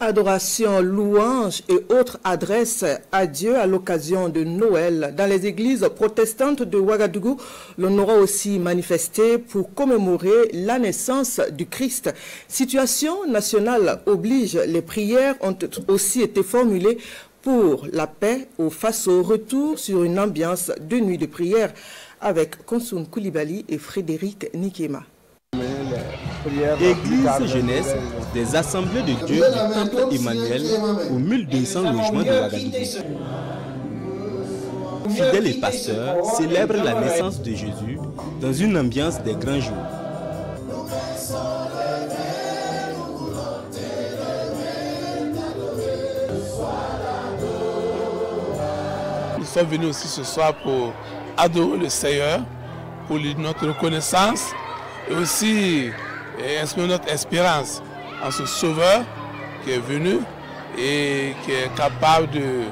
Adoration, louange et autres adresses à Dieu à l'occasion de Noël. Dans les églises protestantes de Ouagadougou, l'on aura aussi manifesté pour commémorer la naissance du Christ. Situation nationale oblige, les prières ont aussi été formulées pour la paix face au retour sur une ambiance de nuit de prière avec Konsoun Koulibaly et Frédéric Nikema. Église jeunesse des assemblées de Dieu du Temple Emmanuel aux 1200 logements de Ouagadougou. Fidèles et pasteurs célèbrent la naissance de Jésus dans une ambiance des grands jours. Nous sommes venus aussi ce soir pour adorer le Seigneur, pour notre reconnaissance et aussi exprimer notre espérance en ce Sauveur qui est venu et qui est capable de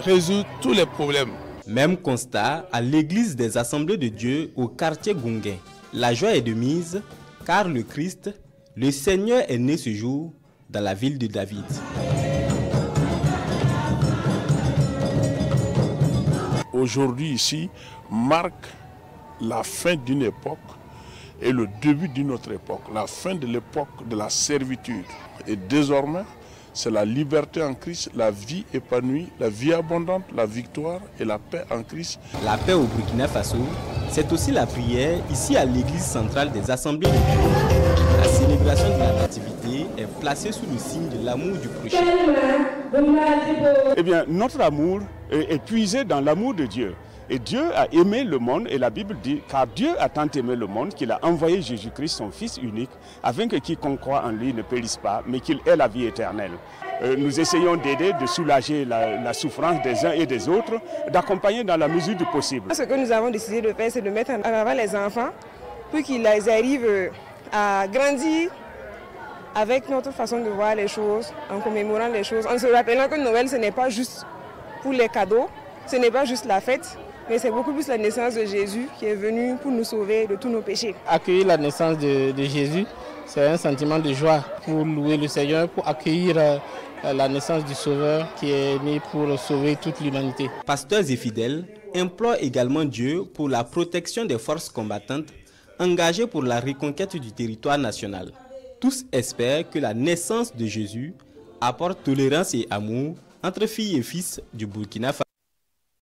résoudre tous les problèmes. Même constat à l'église des Assemblées de Dieu au quartier Gunguin. La joie est de mise car le Christ, le Seigneur est né ce jour dans la ville de David. Aujourd'hui ici marque la fin d'une époque et le début d'une autre époque, la fin de l'époque de la servitude. Et désormais, c'est la liberté en Christ, la vie épanouie, la vie abondante, la victoire et la paix en Christ. La paix au Burkina Faso, c'est aussi la prière ici à l'église centrale des Assemblées de Dieu. La célébration de la nativité est placée sous le signe de l'amour du prochain. Eh bien, notre amour est puisé dans l'amour de Dieu. Et Dieu a aimé le monde, et la Bible dit, car Dieu a tant aimé le monde qu'il a envoyé Jésus-Christ, son Fils unique, afin que quiconque croit en lui ne périsse pas, mais qu'il ait la vie éternelle. Nous essayons d'aider, de soulager la souffrance des uns et des autres, d'accompagner dans la mesure du possible. Ce que nous avons décidé de faire, c'est de mettre en avant les enfants pour qu'ils arrivent à grandir avec notre façon de voir les choses, en commémorant les choses, en se rappelant que Noël, ce n'est pas juste pour les cadeaux, ce n'est pas juste la fête, mais c'est beaucoup plus la naissance de Jésus qui est venu pour nous sauver de tous nos péchés. Accueillir la naissance de Jésus, c'est un sentiment de joie pour louer le Seigneur, pour accueillir la naissance du Sauveur qui est né pour sauver toute l'humanité. Pasteurs et fidèles implorent également Dieu pour la protection des forces combattantes engagées pour la reconquête du territoire national. Tous espèrent que la naissance de Jésus apporte tolérance et amour entre filles et fils du Burkina Faso.